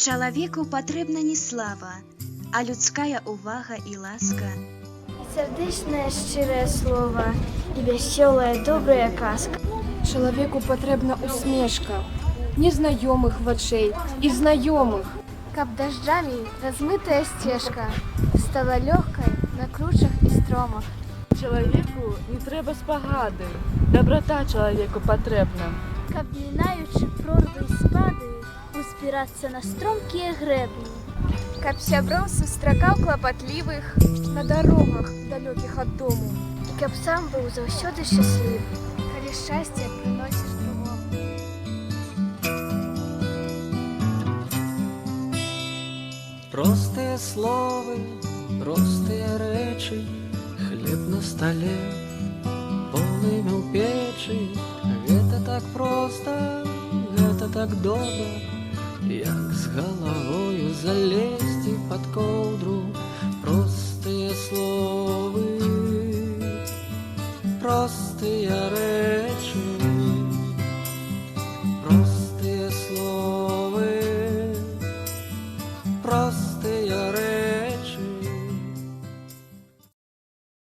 Чалавеку патрэбна не слава, а людская увага і ласка. Сардэчнае шчырае слова і вясёлая добрая казка. Чалавеку патрэбна усмешка незнаёмых вачэй і знаёмых. Каб дажджамі размытая сцежка стала лёгкай на кручах і стромах. Чалавеку не трэба спагады, дабрата чалавеку патрэбна. Каб мінаючы прорвы і спады узбірацца на стромкія грэбні. Каб сяброў сустракаў клапатлівых на дарогах далёкіх ад дому. І каб сам быў заўсёды шчаслівы, Калі шчасце прыносіш другому. Простыя словы, простыя рэчы, хлеб на стале, полымя ў печы. Гэта так проста, гэта так добра, як з галавою залезці пад коўдру. Простыя словы, простыя рэчы.